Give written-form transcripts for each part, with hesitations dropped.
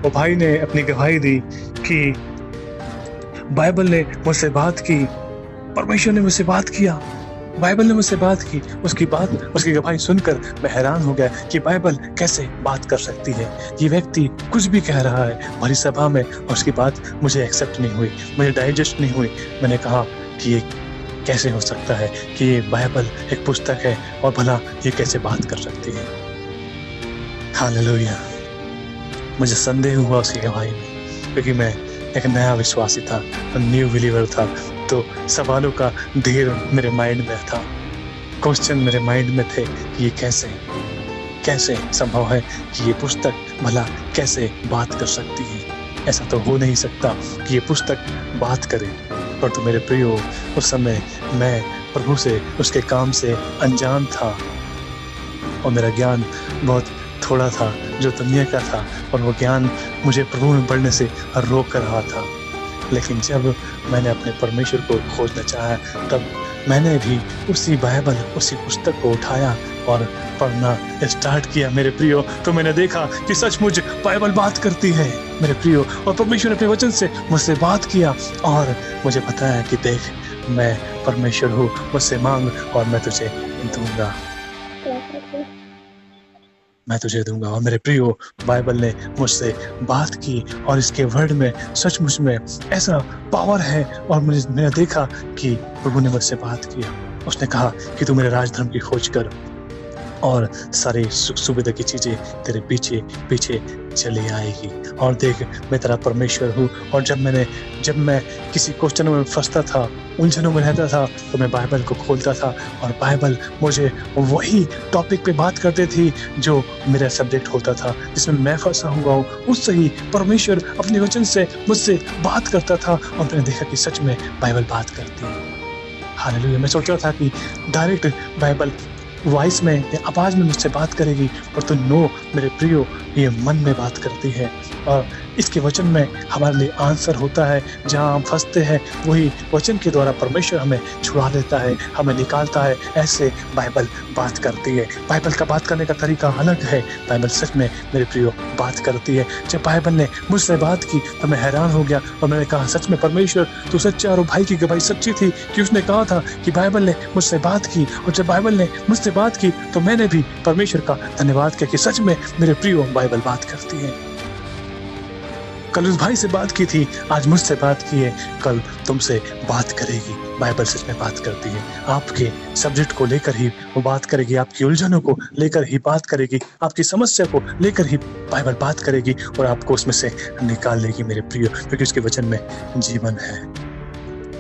वो भाई ने अपनी गवाही दी कि बाइबल ने मुझसे बात की, परमेश्वर ने मुझसे बात किया, बाइबल ने मुझसे बात की। उसकी गवाही सुनकर मैं हैरान हो गया कि बाइबल कैसे बात कर सकती है। ये व्यक्ति कुछ भी कह रहा है हमारी सभा में और उसकी बात मुझे एक्सेप्ट नहीं हुई, मुझे डाइजेस्ट नहीं हुई। मैंने कहा कि ये कैसे हो सकता है कि ये बाइबल एक पुस्तक है और भला ये कैसे बात कर सकती है। हालेलुया। मुझे संदेह हुआ उसकी गवाही में, क्योंकि मैं एक नया विश्वासी था, न्यू बिलीवर था। तो सवालों का ढेर मेरे माइंड में था, क्वेश्चन मेरे माइंड में थे कि ये कैसे संभव है कि ये पुस्तक भला कैसे बात कर सकती है। ऐसा तो हो नहीं सकता कि ये पुस्तक बात करे। पर तो मेरे प्रियो, उस समय मैं प्रभु से, उसके काम से अनजान था और मेरा ज्ञान बहुत थोड़ा था जो दुनिया का था, और वो ज्ञान मुझे प्रभु में बढ़ने से रोक रहा था। लेकिन जब मैंने अपने परमेश्वर को खोजना चाहा, तब मैंने भी उसी बाइबल, उसी पुस्तक को उठाया और पढ़ना स्टार्ट किया मेरे प्रियो। तो मैंने देखा कि सचमुच बाइबल बात करती है मेरे प्रियो, और परमेश्वर ने अपने वचन से मुझसे बात किया और मुझे बताया कि देख, मैं परमेश्वर हूँ, मुझसे मांग और मैं तुझे दूंगा, मैं तुझे दूंगा। और मेरे प्रियो, बाइबल ने मुझसे बात की और इसके वर्ड में सचमुच में ऐसा पावर है। और मैंने देखा कि प्रभु ने मुझसे बात किया। उसने कहा कि तू मेरे राजधर्म की खोज कर और सारी सुख सुविधा की चीजें तेरे पीछे पीछे चली आएगी। और देख, मैं तेरा परमेश्वर हूँ। और जब मैं किसी क्वेश्चनों में फंसता था, उलझनों में रहता था, तो मैं बाइबल को खोलता था और बाइबल मुझे वही टॉपिक पे बात करती थी जो मेरा सब्जेक्ट होता था, जिसमें मैं फंसा हुआ हूँ। उससे ही परमेश्वर अपने वचन से मुझसे बात करता था और मैंने देखा कि सच में बाइबल बात करती है। हालेलुया। मैं सोच रहा था कि डायरेक्ट बाइबल वॉइस में या आवाज में मुझसे बात करेगी, पर तो नो मेरे प्रियो, ये मन में बात करती है। और इसके वचन में हमारे लिए आंसर होता है। जहाँ हम फंसते हैं वही वचन के द्वारा परमेश्वर हमें छुड़ा लेता है, हमें निकालता है। ऐसे बाइबल बात करती है। बाइबल का बात करने का तरीका अलग है। बाइबल सच में मेरे प्रियो बात करती है। जब बाइबल ने मुझसे बात की तो मैं हैरान हो गया और मैंने कहा, सच में परमेश्वर तू सच्चा। और भाई की गवाही सच्ची थी कि उसने कहा था कि बाइबल ने मुझसे बात की। और जब बाइबल ने मुझसे बात की तो मैंने भी परमेश्वर का धन्यवाद किया कि सच में मेरे प्रियो बाइबल बात करती है। कल उस भाई से बात की थी, आज मुझसे बात की है, कल तुमसे बात करेगी। बाइबल सच में बात करती है। आपके सब्जेक्ट को लेकर ही वो बात करेगी, आपकी उलझनों को लेकर ही बात करेगी, आपकी समस्या को लेकर ही बाइबल बात करेगी और आपको उसमें से निकाल लेगी मेरे प्रियो, क्योंकि उसके वचन में जीवन है,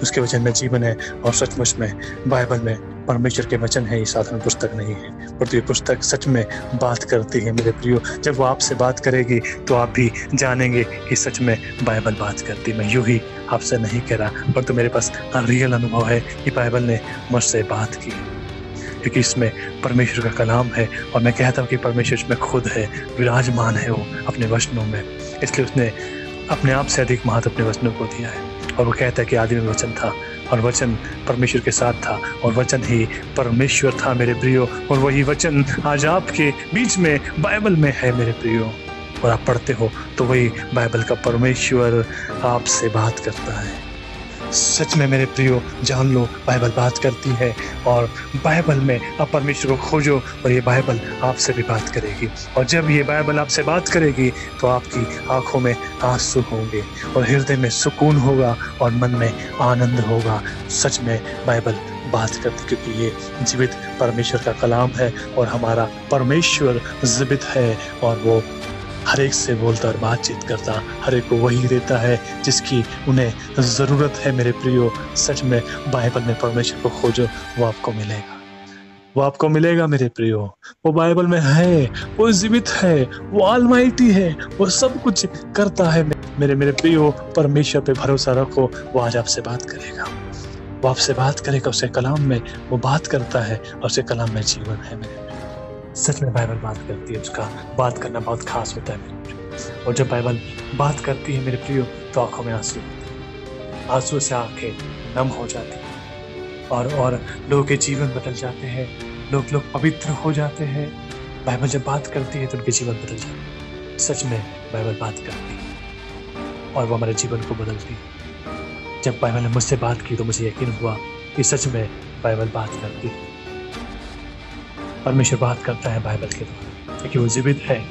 उसके वचन में जीवन है। और सचमुच में बाइबल में परमेश्वर के वचन है, ये साधारण पुस्तक नहीं है, पर ये पुस्तक सच में बात करती है मेरे प्रियो। जब वो आपसे बात करेगी तो आप भी जानेंगे कि सच में बाइबल बात करती है। मैं यूं ही आपसे नहीं कह रहा, पर तो मेरे पास रियल अनुभव है कि बाइबल ने मुझसे बात की, क्योंकि इसमें परमेश्वर का कलाम है। और मैं कहता हूँ कि परमेश्वर इसमें खुद है, विराजमान है वो अपने वचनों में, इसलिए उसने अपने आप से अधिक महत्व अपने वचनों को दिया है। और वो कहता है कि आदि में वचन था और वचन परमेश्वर के साथ था और वचन ही परमेश्वर था मेरे प्रियो। और वही वचन आज आपके बीच में बाइबल में है मेरे प्रियो, और आप पढ़ते हो तो वही बाइबल का परमेश्वर आपसे बात करता है। सच में मेरे प्रियो, जान लो बाइबल बात करती है। और बाइबल में आप परमेश्वर को खोजो और ये बाइबल आपसे भी बात करेगी। और जब ये बाइबल आपसे बात करेगी तो आपकी आंखों में आंसू होंगे और हृदय में सुकून होगा और मन में आनंद होगा। सच में बाइबल बात करती, क्योंकि ये जीवित परमेश्वर का कलाम है और हमारा परमेश्वर जीवित है और वो हर एक से बोलता और बातचीत करता, हर एक को वही देता है जिसकी उन्हें ज़रूरत है मेरे प्रियो। सच में बाइबल में परमेश्वर को खोजो, वो आपको मिलेगा, वो आपको मिलेगा मेरे प्रियो। वो बाइबल में है, वो जीवित है, वो ऑलमाइटी है, वो सब कुछ करता है मेरे प्रियो। परमेश्वर पे भरोसा रखो, वो आज आपसे बात करेगा, वो आपसे बात करेगा। उसके कलाम में वो बात करता है और उसके कलाम में जीवन है मेरे। सच में बाइबल बात करती है, उसका बात करना बहुत खास होता है मेरे प्रियो। और जब बाइबल बात करती है मेरे प्रियो तो आंखों में आंसू, आंसू से आंखें नम हो जाती हैं और लोगों के जीवन बदल जाते हैं, लोग पवित्र हो जाते हैं। बाइबल जब बात करती है तो उनके जीवन बदल जाते हैं। सच में बाइबल बात करती और वो हमारे जीवन को बदलती। जब बाइबल ने मुझसे बात की तो मुझे यकीन हुआ कि सच में बाइबल बात करती। परमेश्वर बात करता है बाइबल के द्वारा, क्योंकि वो जीवित है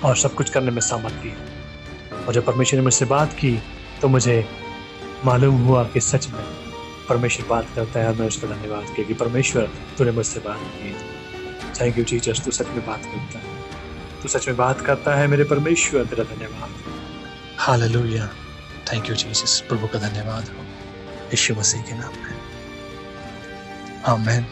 और सब कुछ करने में सामर्थ्य है। और जब परमेश्वर ने मुझसे बात की तो मुझे मालूम हुआ कि सच में परमेश्वर बात करता है और मैं उसका धन्यवाद किया कि परमेश्वर तूने मुझसे बात की। थैंक यू जीसस, तू सच में बात करता है, तू सच में बात करता है मेरे परमेश्वर, तेरा धन्यवाद। हालेलुया, थैंक यू जीसस, प्रभु का धन्यवाद हो यीशु मसीह के नाम में, आमीन।